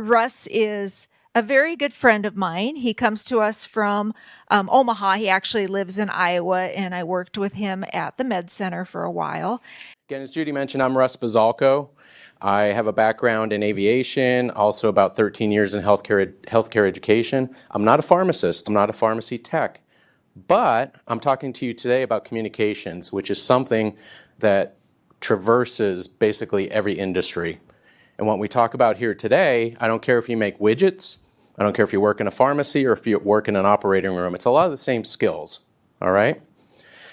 Russ is a very good friend of mine. He comes to us from Omaha. He actually lives in Iowa, and I worked with him at the Med Center for a while. Again, as Judy mentioned, I'm Russ Bazalko. I have a background in aviation, also about 13 years in healthcare education. I'm not a pharmacist. I'm not a pharmacy tech. But I'm talking to you today about communications, which is something that traverses basically every industry. And what we talk about here today, I don't care if you make widgets, I don't care if you work in a pharmacy or if you work in an operating room. It's a lot of the same skills, all right?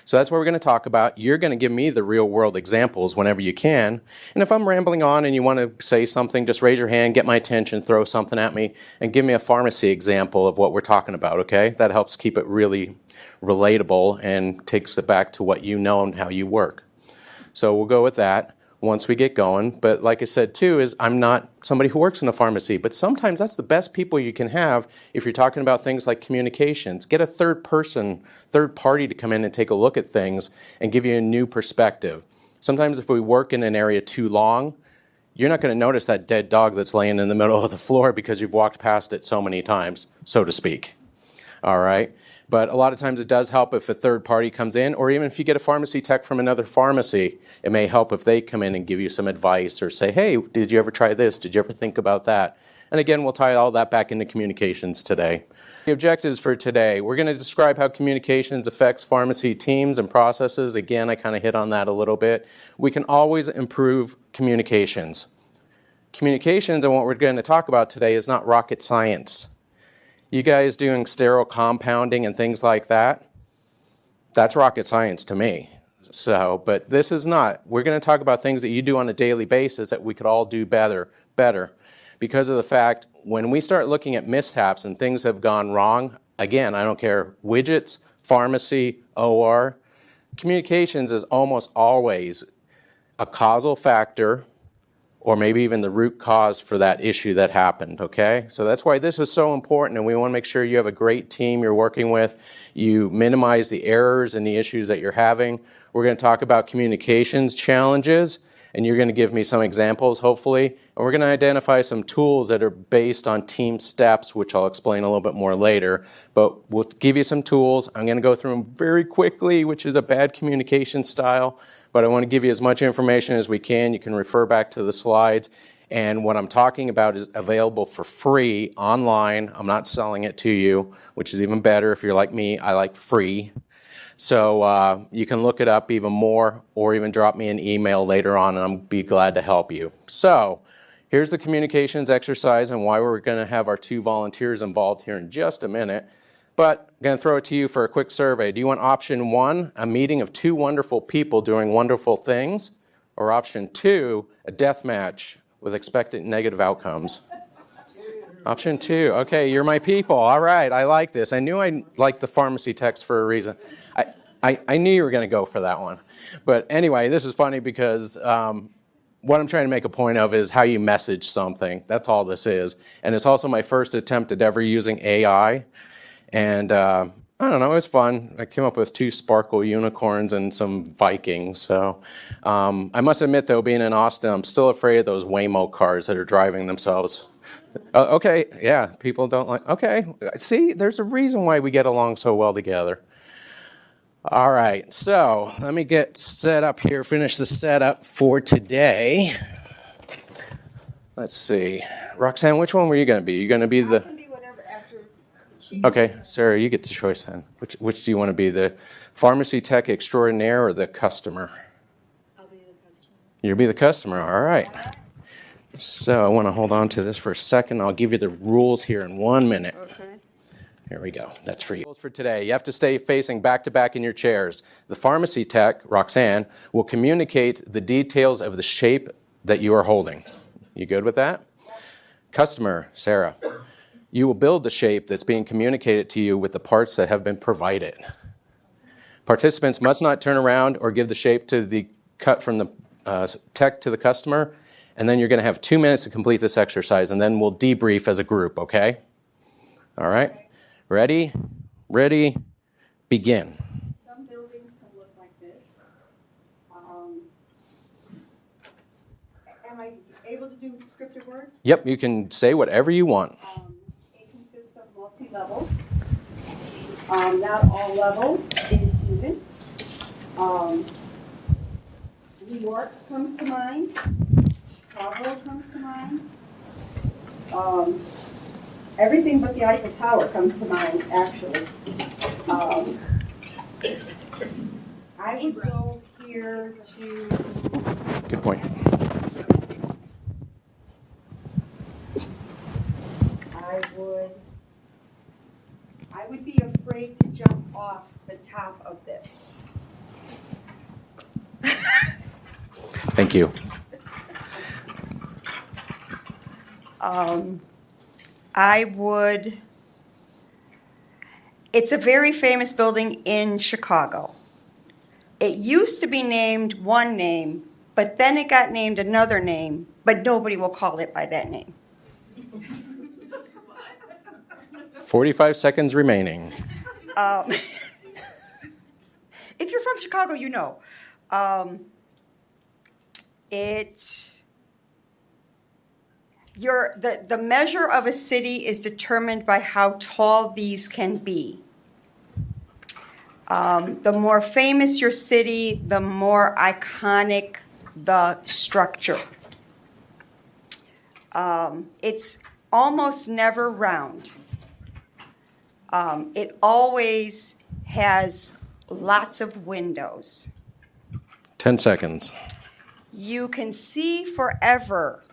So that's what we're going to talk about. You're going to give me the real world examples whenever you can. And if I'm rambling on and you want to say something, just raise your hand, get my attention, throw something at me, and give me a pharmacy example of what we're talking about, okay? That helps keep it really relatable and takes it back to what you know and how you work. So we'll go with that once we get going. But like I said too, is I'm not somebody who works in a pharmacy, but sometimes that's the best people you can have if you're talking about things like communications. Get a third party to come in and take a look at things and give you a new perspective. Sometimes if we work in an area too long, you're not going to notice that dead dog that's laying in the middle of the floor because you've walked past it so many times, so to speak. All right? But a lot of times it does help if a third party comes in, or even if you get a pharmacy tech from another pharmacy, it may help if they come in and give you some advice or say, hey, did you ever try this? Did you ever think about that? And again, we'll tie all that back into communications today. The objectives for today, we're going to describe how communications affects pharmacy teams and processes. Again, I kind of hit on that a little bit. We can always improve communications. Communications, and what we're going to talk about today, is not rocket science. You guys doing sterile compounding and things like that, that's rocket science to me. So, but this is not. We're going to talk about things that you do on a daily basis that we could all do better, because of the fact when we start looking at mishaps and things have gone wrong, again, I don't care, widgets, pharmacy, OR, communications is almost always a causal factor or maybe even the root cause for that issue that happened, okay? So that's why this is so important, and we want to make sure you have a great team you're working with. You minimize the errors and the issues that you're having. We're going to talk about communications challenges, and you're going to give me some examples, hopefully. And we're going to identify some tools that are based on team steps, which I'll explain a little bit more later. But we'll give you some tools. I'm going to go through them very quickly, which is a bad communication style. But I want to give you as much information as we can. You can refer back to the slides. And what I'm talking about is available for free online. I'm not selling it to you, which is even better. If you're like me, I like free. So you can look it up even more or even drop me an email later on, and I'll be glad to help you. So here's the communications exercise and why we're going to have our 2 volunteers involved here in just a minute. But I'm going to throw it to you for a quick survey. Do you want option 1, a meeting of 2 wonderful people doing wonderful things, or option 2, a death match with expected negative outcomes? Option 2. Okay, you're my people. All right, I like this. I knew I liked the pharmacy text for a reason. I knew you were going to go for that one. But anyway, this is funny because what I'm trying to make a point of is how you message something. That's all this is. And it's also my first attempt at ever using AI. And I don't know, it was fun. I came up with 2 sparkle unicorns and some Vikings. So I must admit, though, being in Austin, I'm still afraid of those Waymo cars that are driving themselves. Okay, yeah, people don't like, okay. See, there's a reason why we get along so well together. All right, so let me get set up here, finish the setup for today. Let's see. Roxanne, which one were you going to be? You going to be the... Okay, Sarah, you get the choice then. Which do you want to be, the pharmacy tech extraordinaire or the customer? I'll be the customer. You'll be the customer, all right. So I want to hold on to this for a second. I'll give you the rules here in 1 minute. Okay. Here we go. That's for you. Rules for today. You have to stay facing back to back in your chairs. The pharmacy tech, Roxanne, will communicate the details of the shape that you are holding. You good with that? Customer, Sarah. You will build the shape that's being communicated to you with the parts that have been provided. Participants must not turn around or give the shape to the cut from the tech to the customer, and then you're going to have 2 minutes to complete this exercise, and then we'll debrief as a group, okay? All right? Ready? Ready? Begin. Some buildings can look like this. Am I able to do descriptive words? Yep, you can say whatever you want. It consists of multi-levels. Not all levels is even. New York comes to mind. Chicago comes to mind. Everything but the Eiffel Tower comes to mind, actually. I would go here to. Good point. I would be afraid to jump off the top of this. Thank you. It's a very famous building in Chicago. It used to be named one name, but then it got named another name, but nobody will call it by that name. 45 seconds remaining. If you're from Chicago, you know. The measure of a city is determined by how tall these can be. The more famous your city, the more iconic the structure. It's almost never round. It always has lots of windows. 10 seconds. You can see forever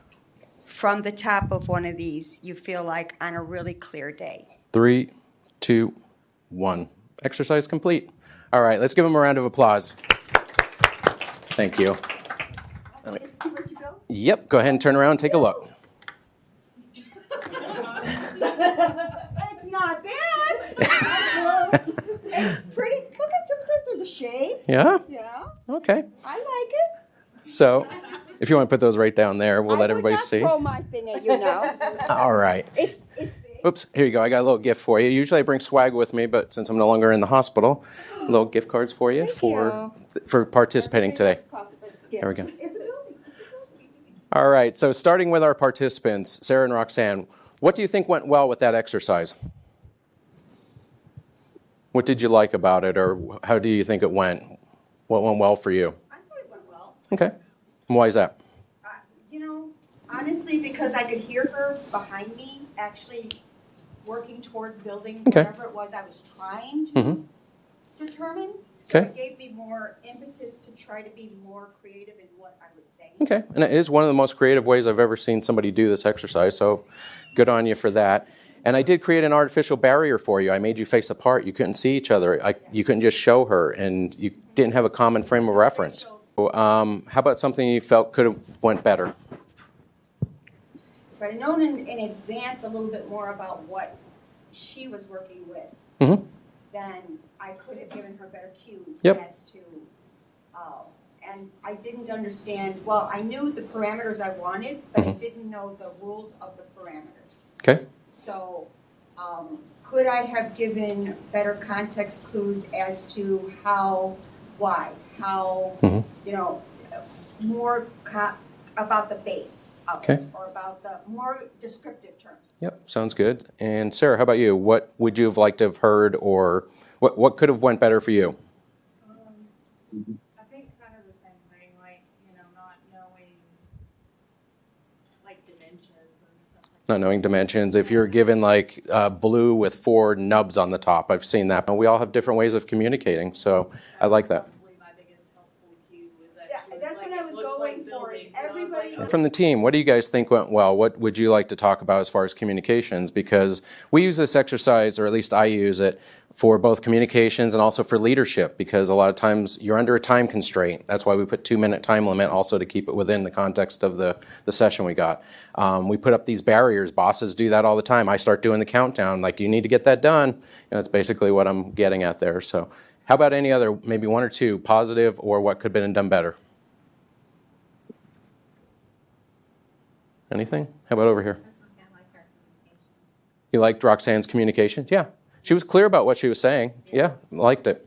from the top of one of these, you feel like on a really clear day. 3, 2, 1. Exercise complete. All right, let's give them a round of applause. Thank you. See where you go? Yep, go ahead and turn around and take a look. It's not bad. It's pretty. Look at there's a shade. Yeah? Yeah, Okay. I like it. So, if you want to put those right down there, we'll let everybody see. I would not throw my thing at you now. All right. It's big. Oops, here you go. I got a little gift for you. Usually I bring swag with me, but since I'm no longer in the hospital, little gift cards for you for participating today. There we go. It's a building. All right, so starting with our participants, Sarah and Roxanne, what do you think went well with that exercise? What did you like about it, or how do you think it went? What went well for you? I thought it went well. Okay. And why is that? Honestly, because I could hear her behind me actually working towards building Okay. whatever it was I was trying to determine. So Okay. it gave me more impetus to try to be more creative in what I was saying. Okay, and it is one of the most creative ways I've ever seen somebody do this exercise, so good on you for that. And I did create an artificial barrier for you. I made you face apart. You couldn't see each other. You couldn't just show her, and you didn't have a common frame of reference. So, how about something you felt could have went better? If I'd known in advance a little bit more about what she was working with, then I could have given her better cues as to, and I didn't understand, well, I knew the parameters I wanted, but I didn't know the rules of the parameters. Okay. So could I have given better context clues as to how, why, how, more about the base of it, or about the more descriptive terms. Yep, sounds good. And Sarah, how about you? What would you have liked to have heard, or what could have went better for you? I think kind of the same thing, like, not knowing, like, dimensions and stuff like Not knowing dimensions. If you're given like blue with 4 nubs on the top, I've seen that. And we all have different ways of communicating, so I like that. Probably my biggest helpful cue was Yeah, actually, that's like, what I it was looks going like for, is buildings, and I was everybody- like, From the team, what do you guys think went well? What would you like to talk about as far as communications? Because we use this exercise, or at least I use it, for both communications and also for leadership, because a lot of times you're under a time constraint. That's why we put 2-minute time limit, also to keep it within the context of the session we got. We put up these barriers. Bosses do that all the time. I start doing the countdown, like, you need to get that done. That's basically what I'm getting at there. So how about any other, maybe 1 or 2, positive or what could have been done better? Anything? How about over here? You liked Roxanne's communications? Yeah. She was clear about what she was saying. Yeah, liked it.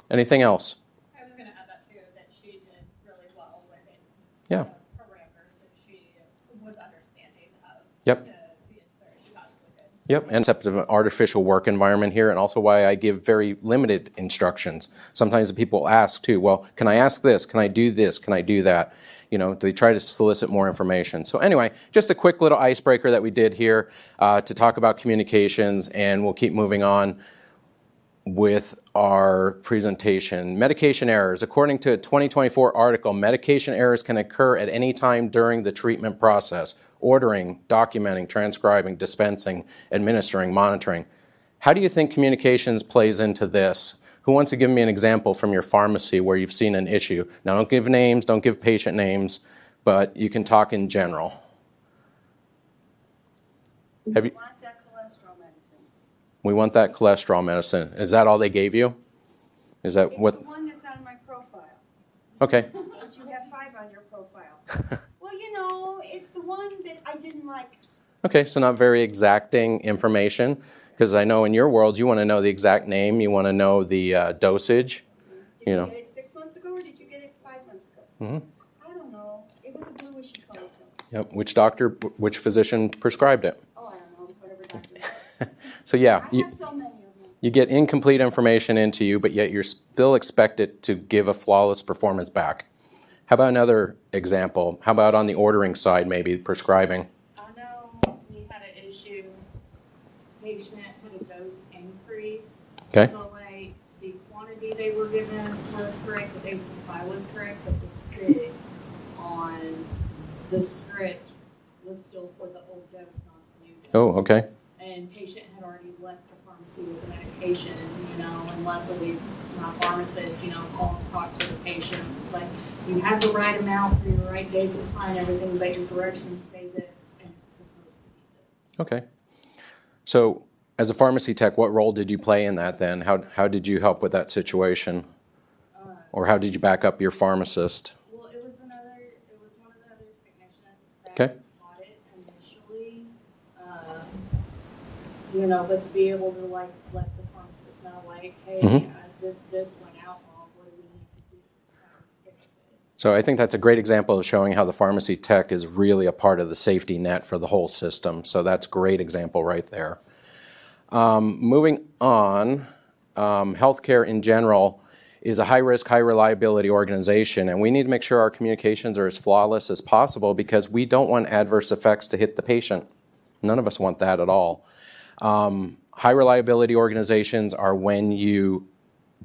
Anything else? I was going to add that too, that she did really well within Yeah. the parameters that she was understanding of Yep, and concept of an artificial work environment here, and also why I give very limited instructions. Sometimes the people ask too, well, can I ask this? Can I do this? Can I do that? You know, they try to solicit more information. So anyway, just a quick little icebreaker that we did here to talk about communications, and we'll keep moving on with our presentation. Medication errors. According to a 2024 article, medication errors can occur at any time during the treatment process. Ordering, documenting, transcribing, dispensing, administering, monitoring. How do you think communications plays into this? Who wants to give me an example from your pharmacy where you've seen an issue? Now, don't give names, don't give patient names, but you can talk in general. Have you? We want that cholesterol medicine. We want that cholesterol medicine. Is that all they gave you? Is that It's what? the one that's on my profile. Okay. But you have 5 on your profile. Well, you know, it's the one that I didn't like. Okay, so not very exacting information, because I know in your world you want to know the exact name, you want to know the dosage. Did You you know. get it 6 months ago, or did you get it 5 months ago? I don't know. It was a bluish color. Yep. Which doctor, which physician prescribed it? Oh, I don't know. It's whatever doctor. So yeah, I have so many of them. you get incomplete information into you, but yet you're still expected to give a flawless performance back. How about another example? How about on the ordering side, maybe prescribing? I know we had an issue, patient had a dose increase. Okay. So like, the quantity they were given was correct, the base supply was correct, but the sig on the script was still for the old dose, not the new dose. Oh, okay. And patient had already left the pharmacy with the medication, you know, and luckily my pharmacist, you know, called and talked to the patient. It's like, you have the right amount for your right day supply and everything, but your directions say this and it's supposed to be this. Okay. So as a pharmacy tech, what role did you play in that then? How did you help with that situation? Or how did you back up your pharmacist? Well, it was one of the other technicians that Okay. caught it initially. You know, but to be able to like let the pharmacist know, like, hey, this went out wrong. What do we need to do to try to fix it? So I think that's a great example of showing how the pharmacy tech is really a part of the safety net for the whole system. So that's a great example right there. Moving on, healthcare in general is a high-risk, high-reliability organization, and we need to make sure our communications are as flawless as possible because we don't want adverse effects to hit the patient. None of us want that at all. High-reliability organizations are when you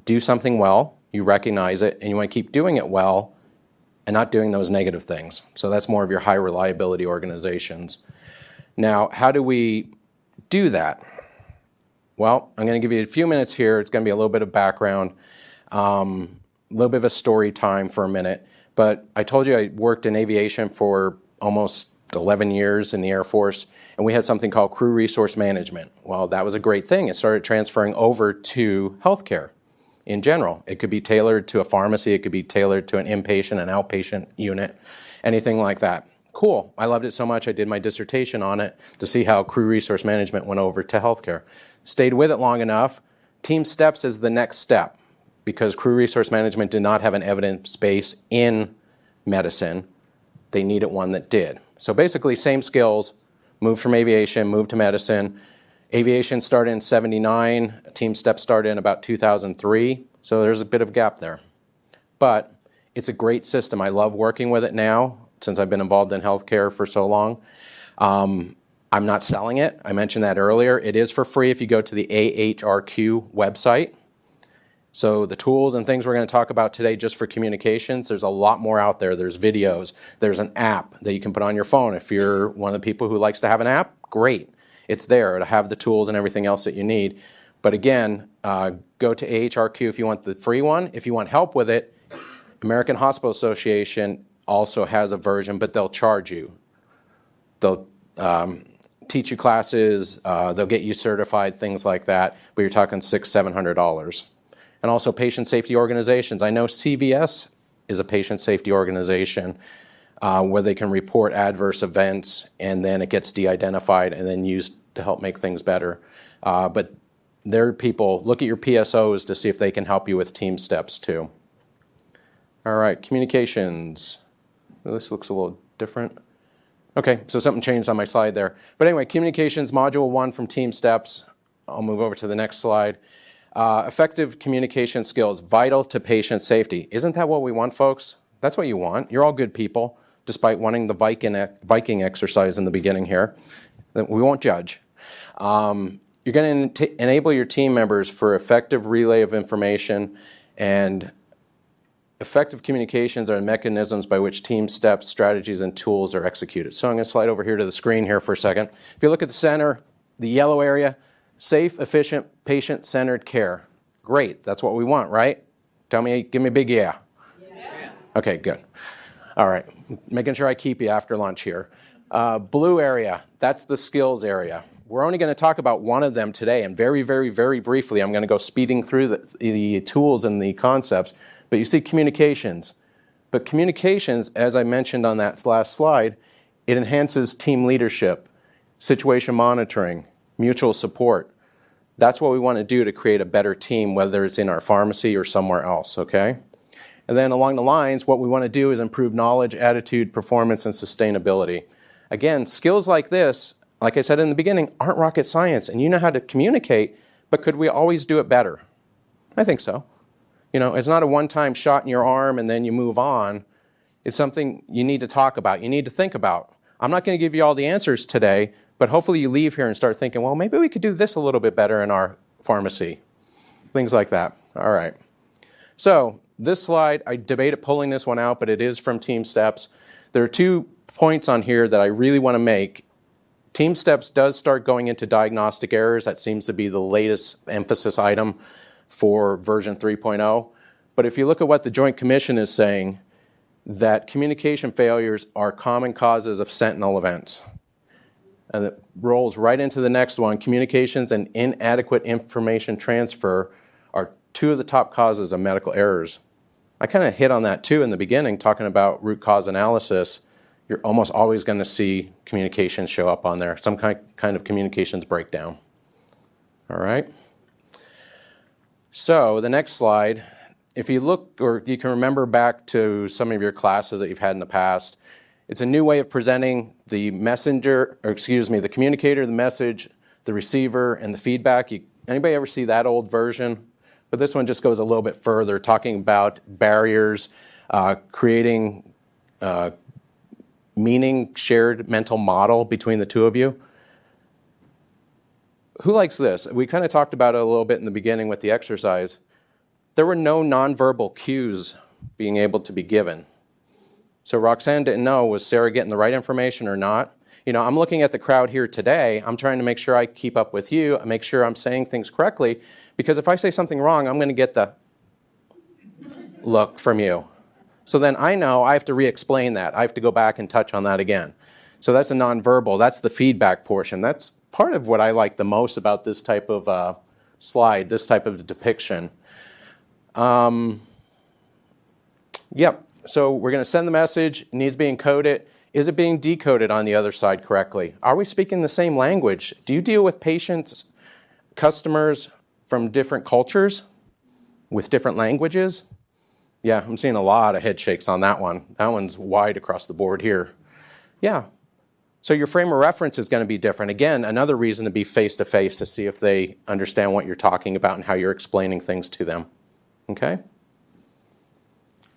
do something well, you recognize it, and you want to keep doing it well and not doing those negative things. So that's more of your high-reliability organizations. Now, how do we do that? Well, I'm going to give you a few minutes here. It's going to be a little bit of background, a little bit of a story time for a minute. But I told you I worked in aviation for almost 11 years in the Air Force, and we had something called crew resource management. Well, that was a great thing. It started transferring over to healthcare in general. It could be tailored to a pharmacy. It could be tailored to an inpatient, an outpatient unit, anything like that. Cool. I loved it so much I did my dissertation on it to see how crew resource management went over to healthcare. Stayed with it long enough. Team steps is the next step because crew resource management did not have an evidence base in medicine. They needed one that did. So basically same skills, moved from aviation, moved to medicine. Aviation started in '79, team steps started in about 2003, so there's a bit of a gap there. But it's a great system. I love working with it now since I've been involved in healthcare for so long. I'm not selling it. I mentioned that earlier. It is for free if you go to the AHRQ website. So the tools and things we're going to talk about today just for communications, there's a lot more out there. There's videos. There's an app that you can put on your phone. If you're one of the people who likes to have an app, great. It's there to have the tools and everything else that you need. But again, go to AHRQ if you want the free one. If you want help with it, American Hospital Association also has a version, but they'll charge you. They'll teach you classes, they'll get you certified, things like that, but you're talking $600, $700. And also patient safety organizations. I know CVS is a patient safety organization where they can report adverse events and then it gets de-identified and then used to help make things better. But there are people, look at your PSOs to see if they can help you with team steps too. All right, communications. Well, this looks a little different. Okay, so something changed on my slide there. But anyway, communications, module 1 from Team Steps. I'll move over to the next slide. Effective communication skills, vital to patient safety. Isn't that what we want, folks? That's what you want. You're all good people, despite wanting the Viking exercise in the beginning here. We won't judge. You're going to enable your team members for effective relay of information, and effective communications are mechanisms by which team steps, strategies, and tools are executed. So I'm going to slide over here to the screen here for a second. If you look at the center, the yellow area, safe, efficient, patient-centered care. Great, that's what we want, right? Give me a big yeah. Yeah. Okay, good. All right, making sure I keep you after lunch here. Blue area, that's the skills area. We're only going to talk about one of them today, and very, very, very briefly, I'm going to go speeding through the tools and the concepts. But you see communications. But communications, as I mentioned on that last slide, it enhances team leadership, situation monitoring, mutual support. That's what we want to do to create a better team, whether it's in our pharmacy or somewhere else, okay? And then along the lines, what we want to do is improve knowledge, attitude, performance, and sustainability. Again, skills like this, like I said in the beginning, aren't rocket science, and you know how to communicate, but could we always do it better? I think so. You know, it's not a one-time shot in your arm and then you move on. It's something you need to talk about, you need to think about. I'm not going to give you all the answers today, but hopefully you leave here and start thinking, well, maybe we could do this a little bit better in our pharmacy. Things like that. All right. So this slide, I debated pulling this one out, but it is from Team Steps. There are 2 points on here that I really want to make. Team Steps does start going into diagnostic errors. That seems to be the latest emphasis item for version 3.0. But if you look at what the Joint Commission is saying, that communication failures are common causes of sentinel events. And it rolls right into the next one. Communications and inadequate information transfer are 2 of the top causes of medical errors. I kind of hit on that too in the beginning, talking about root cause analysis. You're almost always going to see communications show up on there, some kind of communications breakdown. All right. So the next slide, if you look, or you can remember back to some of your classes that you've had in the past, it's a new way of presenting the the communicator, the message, the receiver, and the feedback. Anybody ever see that old version? But this one just goes a little bit further, talking about barriers, creating meaning, shared mental model between the 2 of you. Who likes this? We kind of talked about it a little bit in the beginning with the exercise. There were no nonverbal cues being able to be given. So Roxanne didn't know, was Sarah getting the right information or not? You know, I'm looking at the crowd here today. I'm trying to make sure I keep up with you, make sure I'm saying things correctly, because if I say something wrong, I'm going to get the look from you. So then I know I have to re-explain that. I have to go back and touch on that again. So that's a nonverbal. That's the feedback portion. That's part of what I like the most about this type of slide, this type of depiction. Yep. So we're going to send the message. It needs to be encoded. Is it being decoded on the other side correctly? Are we speaking the same language? Do you deal with patients, customers from different cultures with different languages? Yeah, I'm seeing a lot of head shakes on that one. That one's wide across the board here. Yeah. So your frame of reference is going to be different. Again, another reason to be face-to-face to see if they understand what you're talking about and how you're explaining things to them. Okay?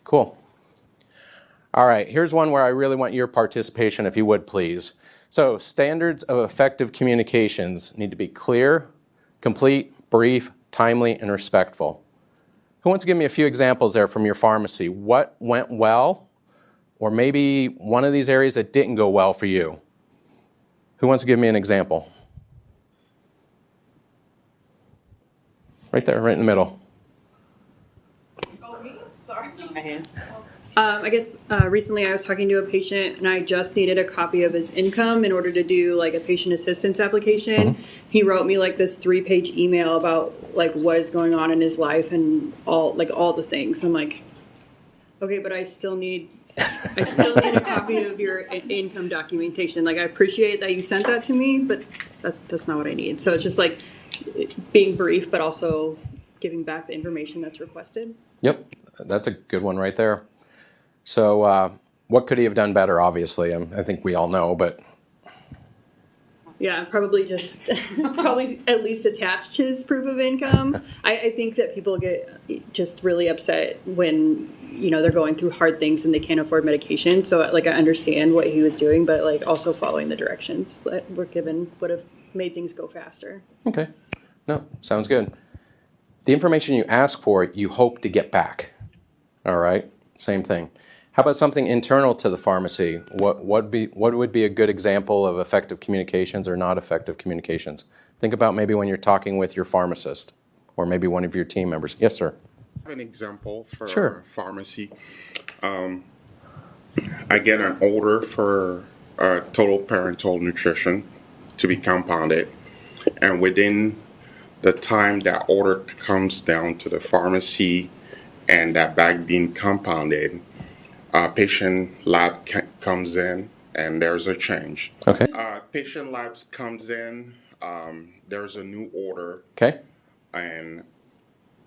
Cool. All right, here's one where I really want your participation, if you would, please. So standards of effective communications need to be clear, complete, brief, timely, and respectful. Who wants to give me a few examples there from your pharmacy? What went well? Or maybe one of these areas that didn't go well for you? Who wants to give me an example? Right there, right in the middle. Oh, me? Sorry. My hand. I guess recently I was talking to a patient and I just needed a copy of his income in order to do like a patient assistance application. Mm-hmm. He wrote me like this 3-page email about like what is going on in his life and all the things. I'm like, okay, but I still need a copy of your income documentation. Like I appreciate that you sent that to me, but that's not what I need. So it's just like being brief, but also giving back the information that's requested. Yep, that's a good one right there. So What could he have done better? Obviously, I think we all know, but Yeah, probably just probably at least attached his proof of income. I think that people get just really upset when they're going through hard things and they can't afford medication. So like I understand what he was doing, but like also following the directions that were given would have made things go faster. okay. No, sounds good. The information you ask for, you hope to get back. All right, same thing. How about something internal to the pharmacy? What would be a good example of effective communications or not effective communications? Think about maybe when you're talking with your pharmacist or maybe one of your team members. Yes, sir. I have an example for Sure. pharmacy. I get an order for total parental nutrition to be compounded, and within the time that order comes down to the pharmacy and that bag being compounded, patient lab comes in and there's a change. Okay. Patient labs comes in, there's a new order, Okay. and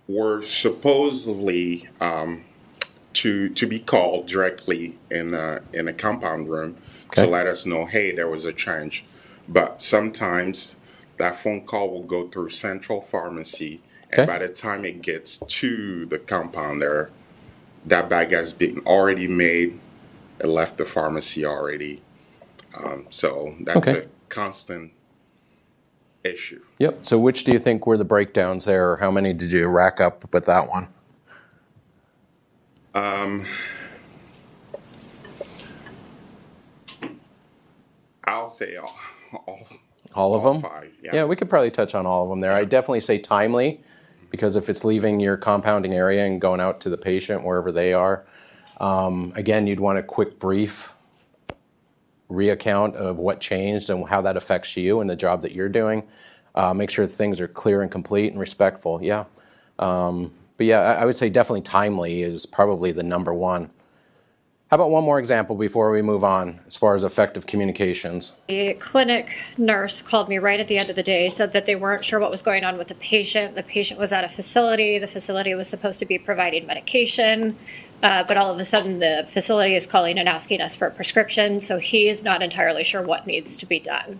we're supposedly to be called directly in a compound room Okay. to let us know, hey, there was a change. But sometimes that phone call will go through central pharmacy, and Okay. by the time it gets to the compounder, that bag has been already made. It left the pharmacy already. So that's Okay. a constant issue. Yep. So which do you think were the breakdowns there, or how many did you rack up with that one? I'll say All of them? 5. Yeah, we could probably touch on all of them there. I definitely say timely, because if it's leaving your compounding area and going out to the patient wherever they are, again, you'd want a quick brief reaccount of what changed and how that affects you and the job that you're doing. Make sure things are clear and complete and respectful. Yeah. But yeah, I would say definitely timely is probably the number one. How about one more example before we move on as far as effective communications? A clinic nurse called me right at the end of the day, said that they weren't sure what was going on with the patient. The patient was at a facility. The facility was supposed to be providing medication, but all of a sudden the facility is calling and asking us for a prescription, so he is not entirely sure what needs to be done.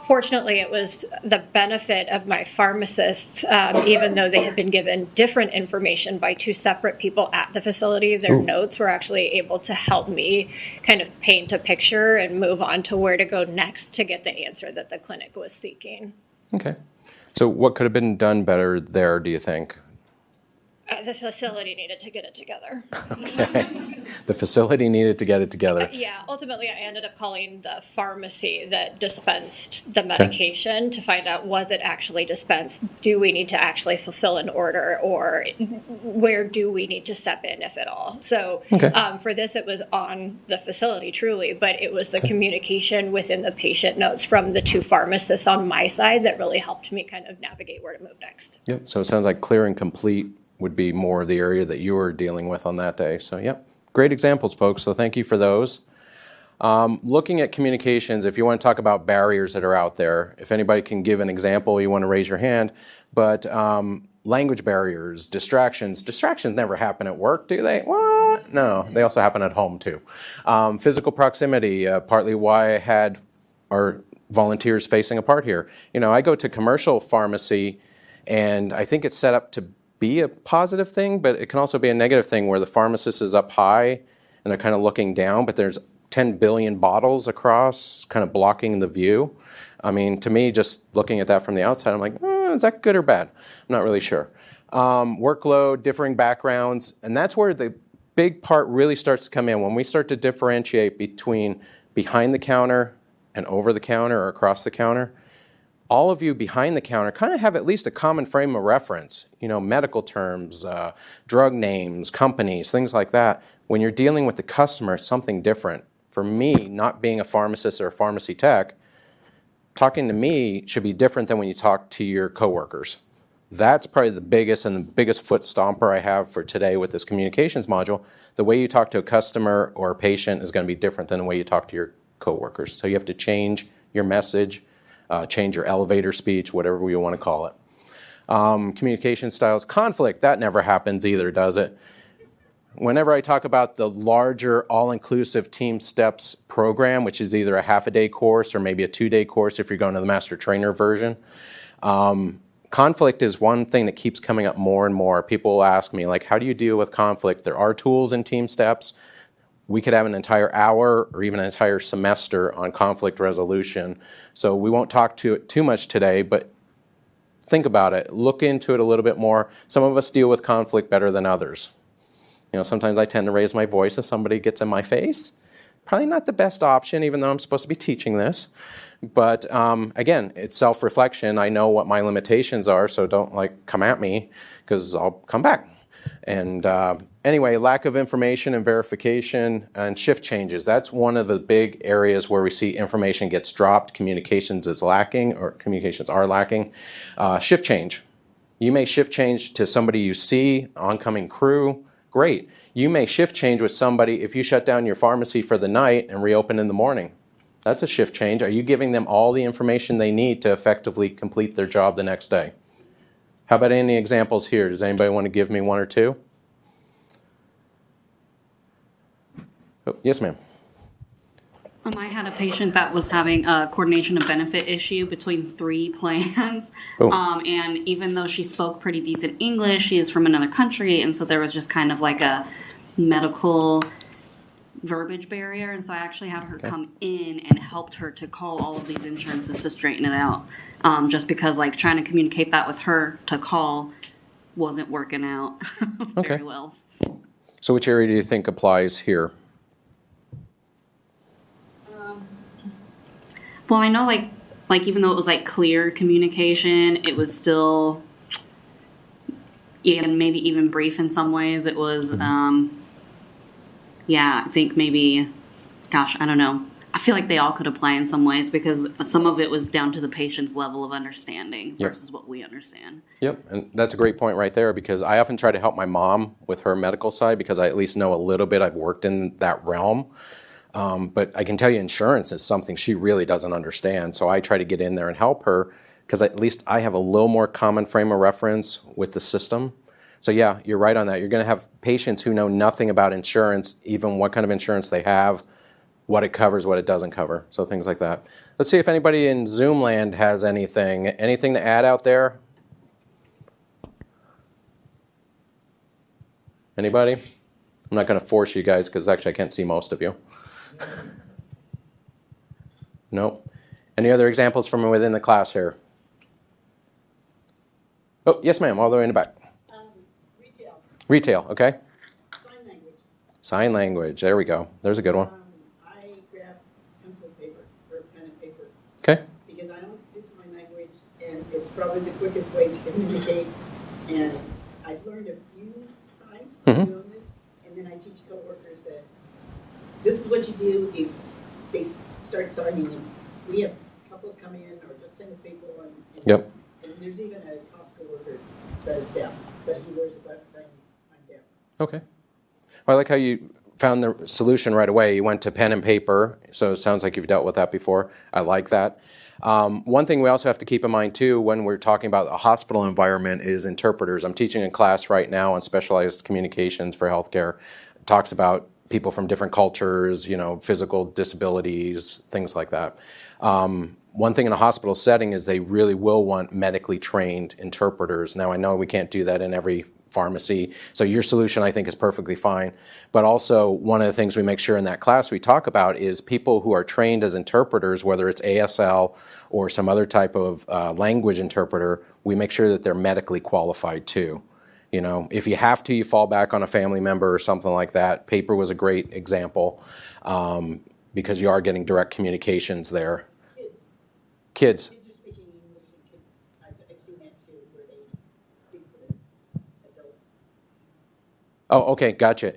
Fortunately, it was the benefit of my pharmacists, even though they had been given different information by two separate people at the facility. Their notes were actually able to help me kind of paint a picture and move on to where to go next to get the answer that the clinic was seeking. Okay. So what could have been done better there, do you think? The facility needed to get it together. Okay. The facility needed to get it together. Yeah, ultimately I ended up calling the pharmacy that dispensed the medication to find out, was it actually dispensed? Do we need to actually fulfill an order, or where do we need to step in, if at all? So for this, it was on the facility truly, but it was the communication within the patient notes from the two pharmacists on my side that really helped me kind of navigate where to move next. Yep. So it sounds like clear and complete would be more of the area that you were dealing with on that day. So, yep. Great examples, folks. So thank you for those. Looking at communications, if you want to talk about barriers that are out there, if anybody can give an example, you want to raise your hand. But language barriers, distractions never happen at work, do they? What? No, they also happen at home too. Physical proximity, partly why I had our volunteers facing a part here. You know, I go to commercial pharmacy, and I think it's set up to be a positive thing, but it can also be a negative thing where the pharmacist is up high and they're kind of looking down, but there's 10 billion bottles across, kind of blocking the view. I mean, to me, just looking at that from the outside, I'm like, is that good or bad? I'm not really sure. Workload, differing backgrounds, and that's where the big part really starts to come in. When we start to differentiate between behind the counter and over the counter or across the counter, all of you behind the counter kind of have at least a common frame of reference, you know, medical terms, drug names, companies, things like that. When you're dealing with the customer, it's something different. For me, not being a pharmacist or a pharmacy tech, talking to me should be different than when you talk to your coworkers. That's probably the biggest foot stomper I have for today with this communications module. The way you talk to a customer or a patient is going to be different than the way you talk to your coworkers. So you have to change your message, change your elevator speech, whatever you want to call it. Communication styles, conflict, that never happens either, does it? Whenever I talk about the larger all-inclusive Team Steps program, which is either a half-a-day course or maybe a 2-day course if you're going to the Master Trainer version, conflict is one thing that keeps coming up more and more. People will ask me, like, how do you deal with conflict? There are tools in Team Steps. We could have an entire hour or even an entire semester on conflict resolution. So we won't talk to it too much today, but think about it. Look into it a little bit more. Some of us deal with conflict better than others. You know, sometimes I tend to raise my voice if somebody gets in my face. Probably not the best option, even though I'm supposed to be teaching this. But again, it's self-reflection. I know what my limitations are, so don't come at me, because I'll come back. And anyway, lack of information and verification and shift changes. That's one of the big areas where we see information gets dropped, communications is lacking, or communications are lacking. Shift change. You may shift change to somebody you see, oncoming crew. Great. You may shift change with somebody if you shut down your pharmacy for the night and reopen in the morning. That's a shift change. Are you giving them all the information they need to effectively complete their job the next day? How about any examples here? Does anybody want to give me one or two? Oh, yes, ma'am. I had a patient that was having a coordination of benefit issue between 3 plans. And even though she spoke pretty decent English, she is from another country. And so there was just kind of like a medical verbiage barrier. And so I actually had her come in and helped her to call all of these insurances to straighten it out. Just because trying to communicate that with her to call wasn't working out very well. So which area do you think applies here? Well, I know even though it was clear communication, it was still, and maybe even brief in some ways. It was, I think maybe, gosh, I don't know. I feel like they all could apply in some ways because some of it was down to the patient's level of understanding versus what we understand. Yep, and that's a great point right there, because I often try to help my mom with her medical side because I at least know a little bit. I've worked in that realm. But I can tell you insurance is something she really doesn't understand. So I try to get in there and help her because at least I have a little more common frame of reference with the system. So yeah, you're right on that. You're going to have patients who know nothing about insurance, even what kind of insurance they have, what it covers, what it doesn't cover. So things like that. Let's see if anybody in Zoom land has anything to add out there. Anybody? I'm not going to force you guys because actually I can't see most of you. Nope. Any other examples from within the class here? Oh, yes, ma'am, all the way in the back. Retail. Retail, okay. Sign language. Sign language, there we go. There's a good one. I grab pencil paper or pen and paper. Okay. Because I don't do sign language, and it's probably the quickest way to communicate. And I've learned a few signs by doing this, and then I teach coworkers that this is what you do if they start signing. We have couples come in or just send a paper on. Yep. And there's even a Costco worker that is deaf, but he wears a button saying, I'm deaf. Okay. Well, I like how you found the solution right away. You went to pen and paper, so it sounds like you've dealt with that before. I like that. One thing we also have to keep in mind, too, when we're talking about a hospital environment is interpreters. I'm teaching a class right now on specialized communications for healthcare. It talks about people from different cultures, physical disabilities, things like that. One thing in a hospital setting is they really will want medically trained interpreters. Now, I know we can't do that in every pharmacy, so your solution, I think, is perfectly fine. But also, one of the things we make sure in that class we talk about is people who are trained as interpreters, whether it's ASL or some other type of language interpreter, we make sure that they're medically qualified too. If you have to, you fall back on a family member or something like that. Paper was a great example because you are getting direct communications there. Kids. Kids are speaking English, and I've seen that too, where they speak for the adult. Oh, okay, gotcha.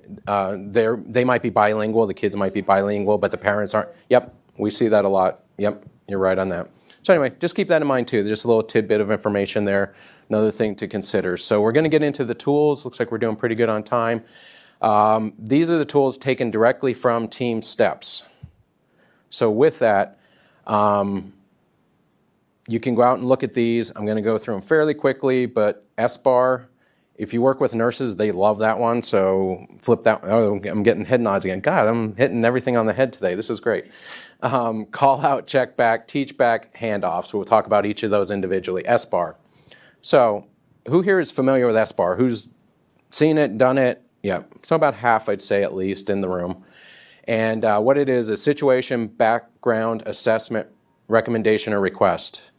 They might be bilingual, the kids might be bilingual, but the parents aren't. Yep, we see that a lot. Yep, you're right on that. So anyway, just keep that in mind too. There's just a little tidbit of information there, another thing to consider. So we're going to get into the tools. Looks like we're doing pretty good on time. These are the tools taken directly from Team Steps. So with that, you can go out and look at these. I'm going to go through them fairly quickly, but SBAR If you work with nurses, they love that one, so flip that. Oh, I'm getting head nods again. God, I'm hitting everything on the head today. This is great. Call out, check back, teach back, handoff. So we'll talk about each of those individually. SBAR. So who here is familiar with SBAR? Who's seen it, done it? Yeah, so about half, I'd say, at least in the room. And what it is, a situation, background, assessment, recommendation, or request.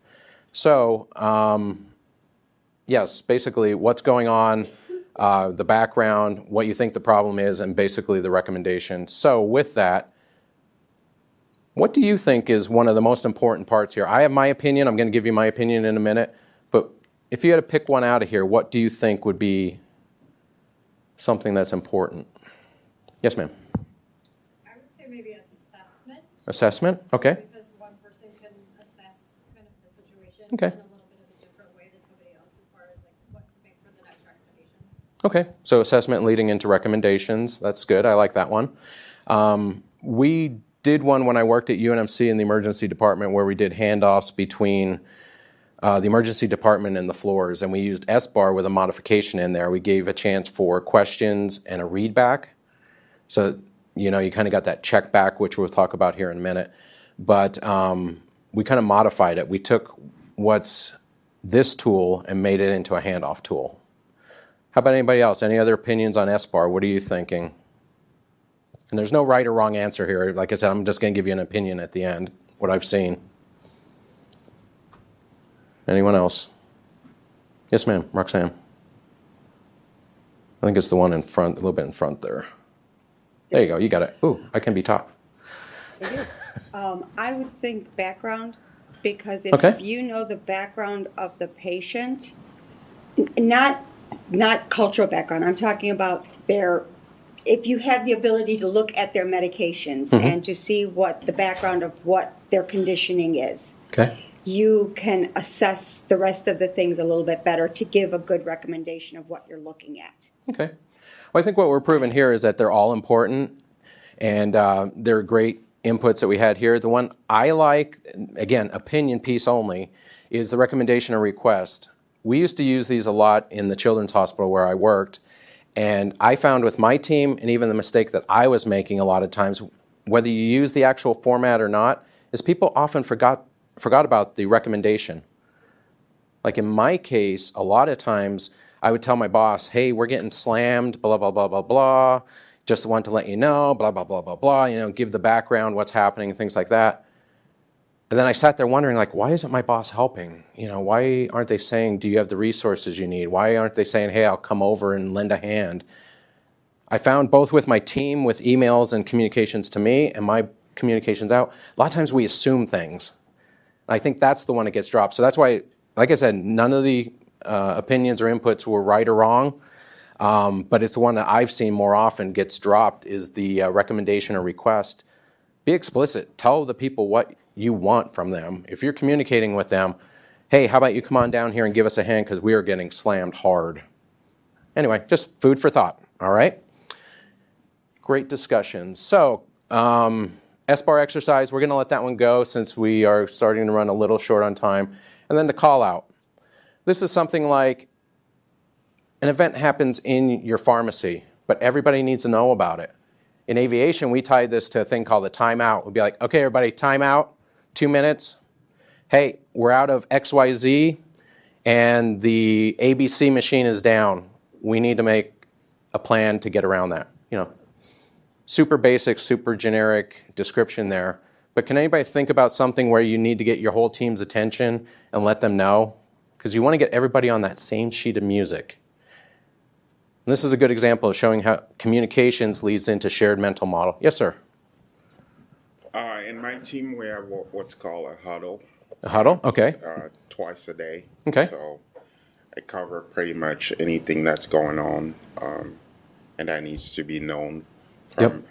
So, yes, basically what's going on, the background, what you think the problem is, and basically the recommendation. So with that, what do you think is one of the most important parts here? I have my opinion. I'm going to give you my opinion in a minute. But if you had to pick one out of here, what do you think would be something that's important? Yes, ma'am. I would say maybe assessment. Assessment? Okay. Because one person can assess kind of the situation Okay. in a little bit of a different way than somebody else as far as like what to make for the next recommendation. Okay, so assessment leading into recommendations. That's good. I like that one. We did one when I worked at UNMC in the emergency department where we did handoffs between the emergency department and the floors, and we used SBAR with a modification in there. We gave a chance for questions and a read back. So, you kind of got that check back, which we'll talk about here in a minute. But we kind of modified it. We took what's this tool and made it into a handoff tool. How about anybody else? Any other opinions on SBAR? What are you thinking? And there's no right or wrong answer here. Like I said, I'm just going to give you an opinion at the end, what I've seen. Anyone else? Yes, ma'am. Roxanne. I think it's the one in front, a little bit in front there. There you go. You got it. Ooh, I can be top. It is. I would think background, because Okay. if you know the background of the patient, not cultural background, I'm talking about if you have the ability to look at their medications and to see what the background of what their conditioning is, Okay. you can assess the rest of the things a little bit better to give a good recommendation of what you're looking at. Okay. Well, I think what we're proving here is that they're all important, and they're great inputs that we had here. The one I like, again, opinion piece only, is the recommendation or request. We used to use these a lot in the children's hospital where I worked, and I found with my team, and even the mistake that I was making a lot of times, whether you use the actual format or not, is people often forgot about the recommendation. Like in my case, a lot of times I would tell my boss, hey, we're getting slammed, blah, blah, blah, blah, blah. Just want to let you know, blah, blah, blah, blah, blah. Give the background, what's happening, things like that. And then I sat there wondering, like, why isn't my boss helping? Why aren't they saying, do you have the resources you need? Why aren't they saying, hey, I'll come over and lend a hand? I found both with my team, with emails and communications to me and my communications out, a lot of times we assume things. I think that's the one that gets dropped. So that's why, like I said, none of the opinions or inputs were right or wrong, but it's the one that I've seen more often gets dropped is the recommendation or request. Be explicit. Tell the people what you want from them. If you're communicating with them, hey, how about you come on down here and give us a hand because we are getting slammed hard. Anyway, just food for thought, all right? Great discussion. So, SBAR exercise, we're going to let that one go since we are starting to run a little short on time. And then the call out. This is something like an event happens in your pharmacy, but everybody needs to know about it. In aviation, we tied this to a thing called a timeout. We'd be like, okay, everybody, timeout, 2 minutes. Hey, we're out of XYZ, and the ABC machine is down. We need to make a plan to get around that. Super basic, super generic description there. But can anybody think about something where you need to get your whole team's attention and let them know? Because you want to get everybody on that same sheet of music. And this is a good example of showing how communications leads into shared mental model. Yes, sir. In my team, we have what's called a huddle. A huddle? Okay. Twice a day. Okay. So I cover pretty much anything that's going on, and that needs to be known from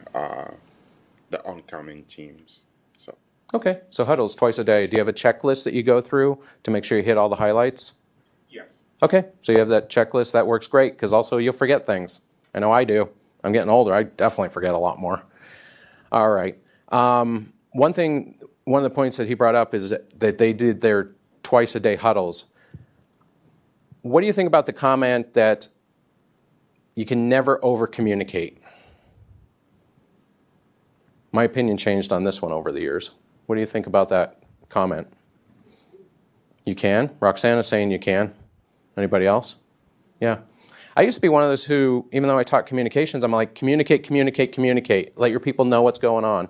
the oncoming teams. Okay, so huddles twice a day. Do you have a checklist that you go through to make sure you hit all the highlights? Yes. Okay, so you have that checklist. That works great because also you'll forget things. I know I do. I'm getting older. I definitely forget a lot more. All right. One of the points that he brought up is that they did their twice a day huddles. What do you think about the comment that you can never over-communicate. My opinion changed on this one over the years. What do you think about that comment? You can? Roxana's saying you can. Anybody else? Yeah. I used to be one of those who, even though I taught communications, I'm like, communicate, communicate, communicate. Let your people know what's going on.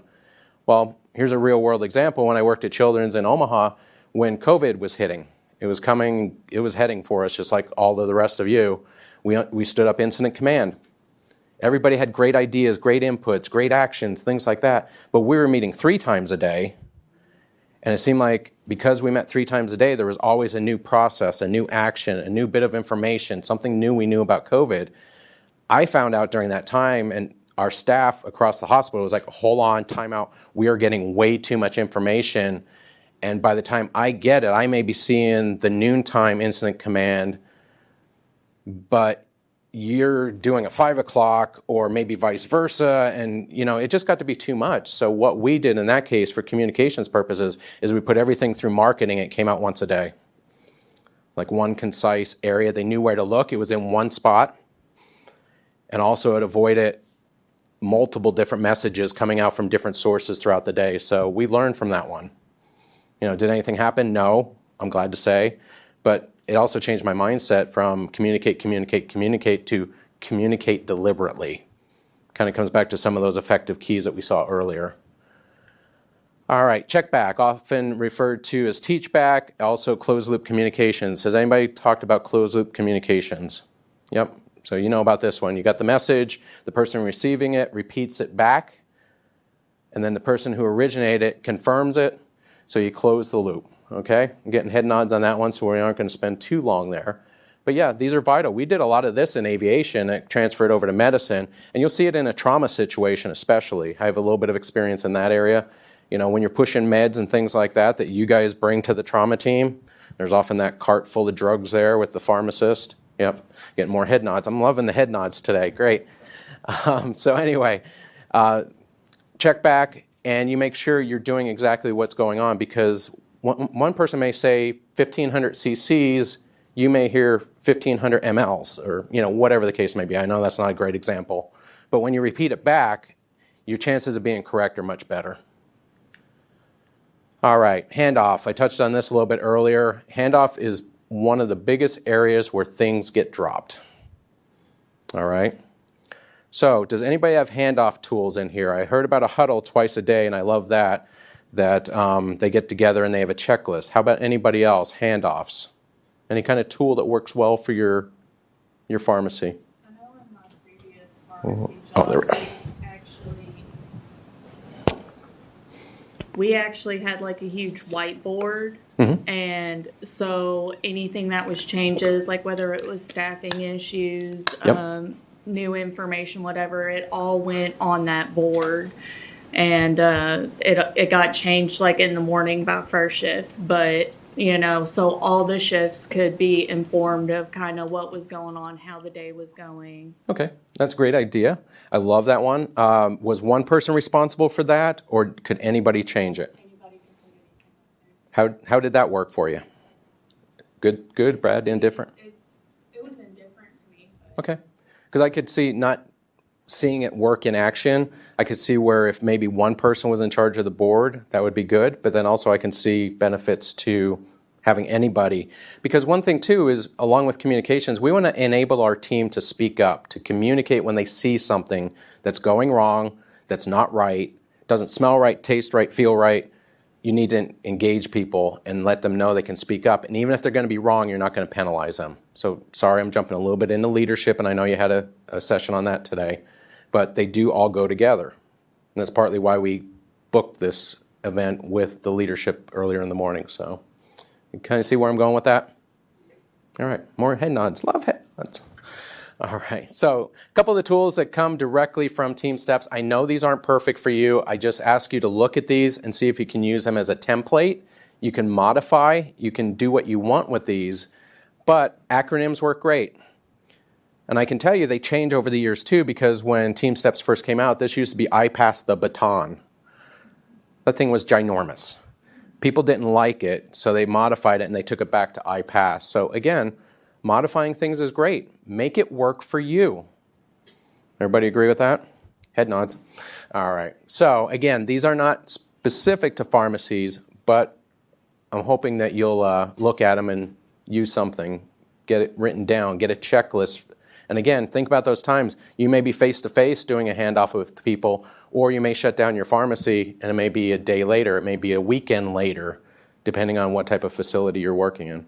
Well, here's a real world example. When I worked at Children's in Omaha, when COVID was hitting, it was coming, it was heading for us, just like all of the rest of you. We stood up incident command. Everybody had great ideas, great inputs, great actions, things like that. But we were meeting 3 times a day. And it seemed like because we met 3 times a day, there was always a new process, a new action, a new bit of information, something new we knew about COVID. I found out during that time, and our staff across the hospital was like, hold on, time out. We are getting way too much information. And by the time I get it, I may be seeing the noontime incident command, but you're doing a 5 o'clock or maybe vice versa. And, it just got to be too much. So what we did in that case for communications purposes is we put everything through marketing. It came out once a day, like one concise area. They knew where to look. It was in one spot. And also it avoided multiple different messages coming out from different sources throughout the day. So we learned from that one. Did anything happen? No, I'm glad to say. But it also changed my mindset from communicate, communicate, communicate to communicate deliberately. Kind of comes back to some of those effective keys that we saw earlier. All right, check back, often referred to as teach back, also closed loop communications. Has anybody talked about closed loop communications? Yep, so you know about this one. You got the message, the person receiving it repeats it back, and then the person who originated it confirms it, so you close the loop. Okay, I'm getting head nods on that one, so we aren't going to spend too long there. But yeah, these are vital. We did a lot of this in aviation. It transferred over to medicine, and you'll see it in a trauma situation especially. I have a little bit of experience in that area. When you're pushing meds and things like that you guys bring to the trauma team, there's often that cart full of drugs there with the pharmacist. Yep, getting more head nods. I'm loving the head nods today. Great. So anyway, check back, and you make sure you're doing exactly what's going on, because one person may say 1,500 cc's, you may hear 1,500 mLs, or whatever the case may be. I know that's not a great example. But when you repeat it back, your chances of being correct are much better. All right, handoff. I touched on this a little bit earlier. Handoff is one of the biggest areas where things get dropped. All right. So does anybody have handoff tools in here? I heard about a huddle twice a day, and I love that they get together and they have a checklist. How about anybody else? Handoffs. Any kind of tool that works well for your pharmacy? I know in my previous pharmacy job, there we go. We actually had like a huge whiteboard. And so anything that was changes, like whether it was staffing issues, new information, whatever, it all went on that board. And it got changed like in the morning about first shift. But, so all the shifts could be informed of kind of what was going on, how the day was going. Okay, that's a great idea. I love that one. Was one person responsible for that, or could anybody change it? Anybody can put anything. How did that work for you? Good, Brad, indifferent? It was indifferent to me. Okay, because I could see not seeing it work in action. I could see where if maybe one person was in charge of the board, that would be good. But then also I can see benefits to having anybody. Because one thing too is, along with communications, we want to enable our team to speak up, to communicate when they see something that's going wrong, that's not right, doesn't smell right, taste right, feel right. You need to engage people and let them know they can speak up. And even if they're going to be wrong, you're not going to penalize them. So sorry, I'm jumping a little bit into leadership, and I know you had a session on that today. But they do all go together. And that's partly why we booked this event with the leadership earlier in the morning. So you kind of see where I'm going with that? All right, more head nods. Love head nods. All right, so a couple of the tools that come directly from Team Steps. I know these aren't perfect for you. I just ask you to look at these and see if you can use them as a template. You can modify. You can do what you want with these. But acronyms work great. And I can tell you they change over the years too, because when Team Steps first came out, this used to be I Pass the Baton. That thing was ginormous. People didn't like it, so they modified it and they took it back to I Pass. So again, modifying things is great. Make it work for you. Everybody agree with that? Head nods. All right. So again, these are not specific to pharmacies, but I'm hoping that you'll look at them and use something, get it written down, get a checklist. And again, think about those times. You may be face-to-face doing a handoff with people, or you may shut down your pharmacy, and it may be a day later, it may be a weekend later, depending on what type of facility you're working in.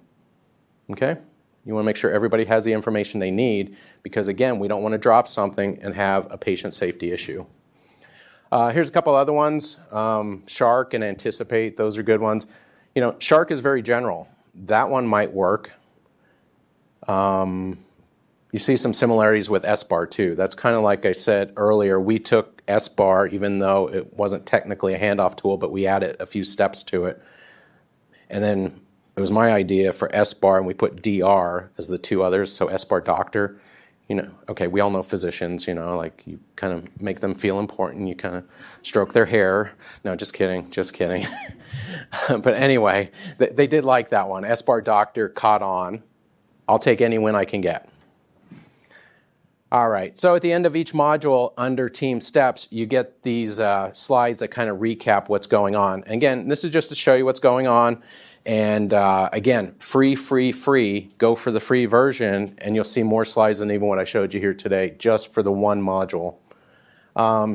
Okay? You want to make sure everybody has the information they need, because again, we don't want to drop something and have a patient safety issue. Here's a couple other ones. Shark and anticipate, those are good ones. You know, shark is very general. That one might work. You see some similarities with SBAR too. That's kind of like I said earlier, we took SBAR, even though it wasn't technically a handoff tool, but we added a few steps to it. And then it was my idea for SBAR, and we put DR as the two others, so SBAR doctor. You know, okay, we all know physicians, you know, like you kind of make them feel important, you kind of stroke their hair. No, just kidding, just kidding. But anyway, they did like that one. SBAR doctor caught on. I'll take any win I can get. All right, so at the end of each module under team steps, you get these slides that kind of recap what's going on. And again, this is just to show you what's going on. And again, free. Go for the free version, and you'll see more slides than even what I showed you here today, just for the one module.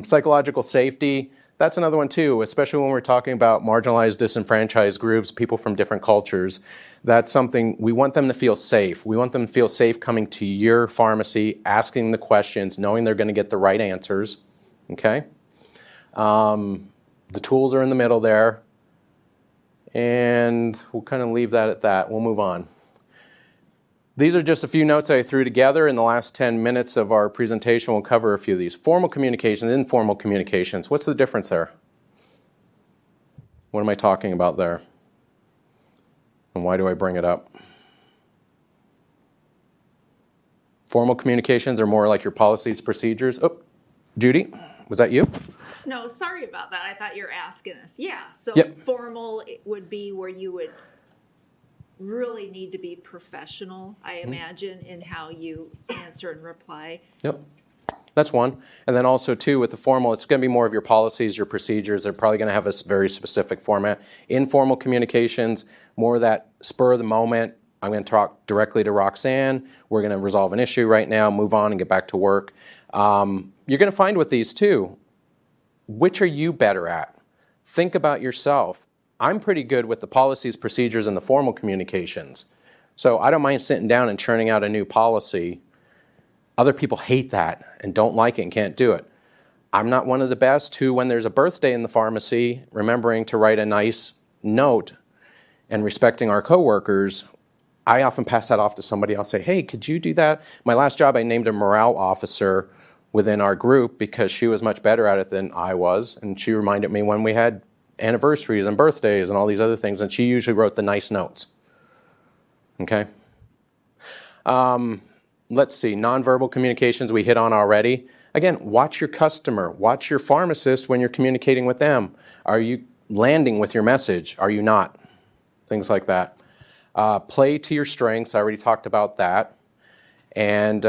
Psychological safety, that's another one too, especially when we're talking about marginalized, disenfranchised groups, people from different cultures. That's something, we want them to feel safe. We want them to feel safe coming to your pharmacy, asking the questions, knowing they're going to get the right answers. Okay? The tools are in the middle there. And we'll kind of leave that at that. We'll move on. These are just a few notes I threw together in the last 10 minutes of our presentation. We'll cover a few of these. Formal communications, informal communications. What's the difference there? What am I talking about there? And why do I bring it up? Formal communications are more like your policies, procedures. Oh, Judy, was that you? No, sorry about that. I thought you were asking us. Yeah, so Yep. formal it would be where you would really need to be professional, I imagine, in how you answer and reply. Yep. That's one. And then also, too, with the formal, it's going to be more of your policies, your procedures. They're probably going to have a very specific format. Informal communications, more of that spur of the moment. I'm going to talk directly to Roxanne. We're going to resolve an issue right now, move on, and get back to work. You're going to find with these, too, which are you better at? Think about yourself. I'm pretty good with the policies, procedures, and the formal communications. So I don't mind sitting down and churning out a new policy. Other people hate that and don't like it and can't do it. I'm not one of the best who, when there's a birthday in the pharmacy, remembering to write a nice note and respecting our coworkers, I often pass that off to somebody else. Say, hey, could you do that? My last job, I named a morale officer within our group because she was much better at it than I was. And she reminded me when we had anniversaries and birthdays and all these other things, and she usually wrote the nice notes. Okay? Let's see, nonverbal communications we hit on already. Again, watch your customer, watch your pharmacist when you're communicating with them. Are you landing with your message? Are you not? Things like that. Play to your strengths, I already talked about that. And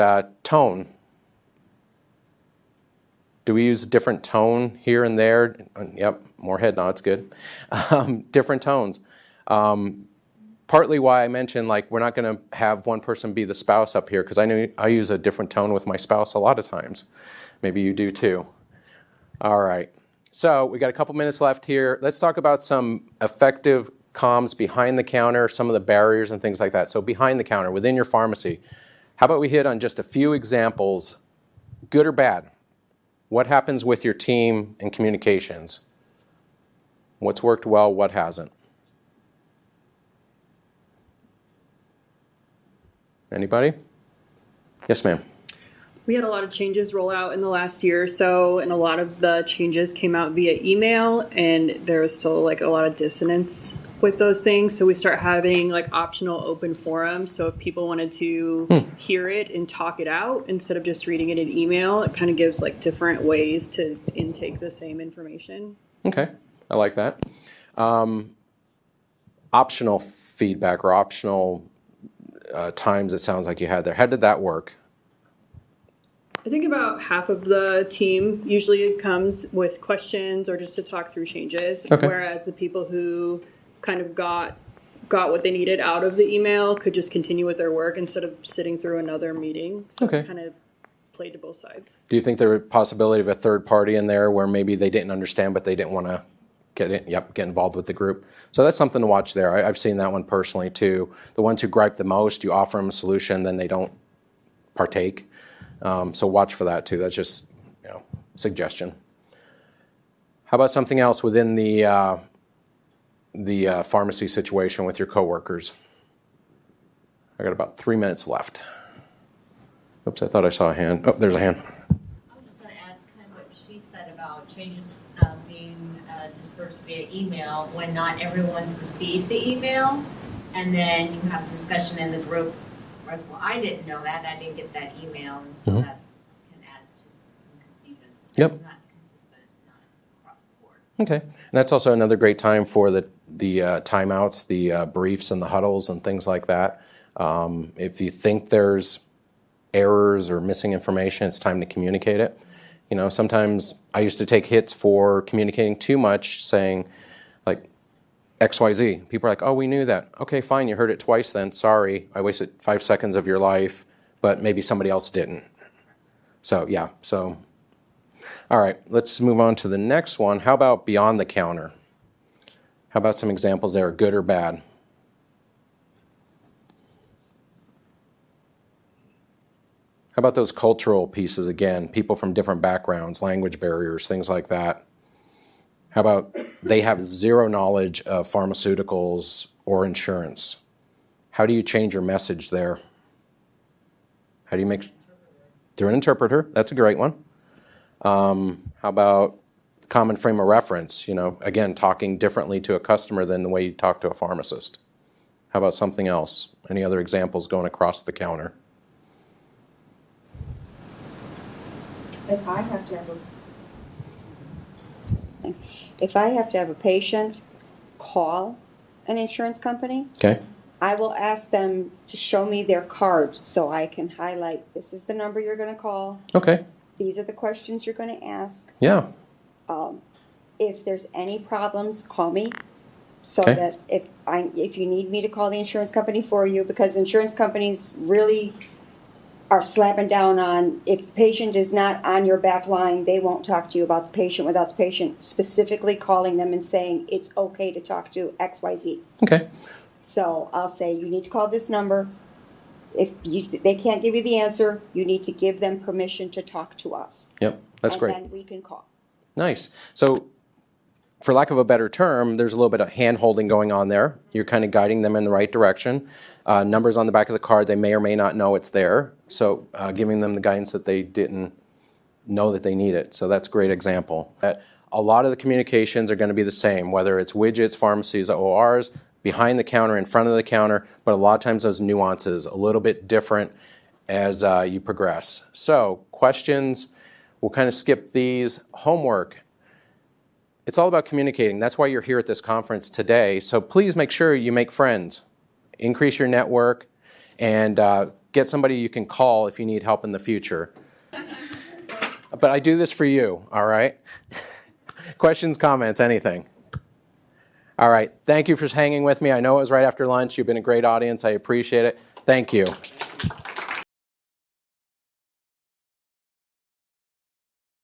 tone. Do we use a different tone here and there? Yep, more head nods, good. Different tones. Partly why I mentioned, like, we're not going to have one person be the spouse up here, because I use a different tone with my spouse a lot of times. Maybe you do too. All right. So we got a couple minutes left here. Let's talk about some effective comms behind the counter, some of the barriers and things like that. So behind the counter, within your pharmacy, how about we hit on just a few examples, good or bad? What happens with your team and communications? What's worked well, what hasn't? Anybody? Yes, ma'am. We had a lot of changes roll out in the last year or so, and a lot of the changes came out via email, and there was still like a lot of dissonance with those things. So we start having like optional open forums. So if people wanted to hear it and talk it out instead of just reading it in email, it kind of gives like different ways to intake the same information. Okay, I like that. Optional feedback or optional times it sounds like you had there. How did that work? I think about half of the team usually comes with questions or just to talk through changes, Okay. whereas the people who kind of got what they needed out of the email could just continue with their work instead of sitting through another meeting. So Okay. it kind of played to both sides. Do you think there was a possibility of a third party in there where maybe they didn't understand, but they didn't want to get involved with the group? So that's something to watch there. I've seen that one personally too. The ones who gripe the most, you offer them a solution, then they don't partake. So watch for that too. That's just suggestion. How about something else within the pharmacy situation with your coworkers? I got about 3 minutes left. Oops, I thought I saw a hand. Oh, there's a hand. I was just going to add to kind of what she said about changes being dispersed via email when not everyone received the email, and then you have a discussion in the group. Well, I didn't know that. I didn't get that email, and so that can add to some confusion. Yep. It's not consistent. It's not across the board. Okay, and that's also another great time for the timeouts, the briefs, and the huddles and things like that. If you think there's errors or missing information, it's time to communicate it. Sometimes I used to take hits for communicating too much, saying like XYZ. People are like, oh, we knew that. Okay, fine, you heard it twice then. Sorry, I wasted 5 seconds of your life, but maybe somebody else didn't. So, yeah. All right, let's move on to the next one. How about beyond the counter? How about some examples there, good or bad? How about those cultural pieces again? People from different backgrounds, language barriers, things like that. How about they have zero knowledge of pharmaceuticals or insurance? How do you change your message there? How do you make... Through an interpreter, that's a great one. How about common frame of reference? Again, talking differently to a customer than the way you talk to a pharmacist. How about something else? Any other examples going across the counter? If I have to have a patient call an insurance company, Okay. I will ask them to show me their card so I can highlight, this is the number you're going to call. Okay. These are the questions you're going to ask. Yeah. If there's any problems, call me. So Okay. that if you need me to call the insurance company for you, because insurance companies really are slapping down on, if the patient is not on your back line, they won't talk to you about the patient without the patient specifically calling them and saying it's okay to talk to XYZ. Okay. So I'll say, you need to call this number. If they can't give you the answer, you need to give them permission to talk to us. Yep. That's great. And then we can call. Nice. So, for lack of a better term, there's a little bit of hand-holding going on there. You're kind of guiding them in the right direction. Numbers on the back of the card, they may or may not know it's there. So, giving them the guidance that they didn't know that they need it. So that's a great example. A lot of the communications are going to be the same, whether it's widgets, pharmacies, ORs, behind the counter, in front of the counter, but a lot of times those nuances a little bit different as you progress. So, questions, we'll kind of skip these. Homework. It's all about communicating. That's why you're here at this conference today. So please make sure you make friends, increase your network, and get somebody you can call if you need help in the future. But I do this for you, all right? Questions, comments, anything? All right. Thank you for hanging with me. I know it was right after lunch. You've been a great audience. I appreciate it. Thank you.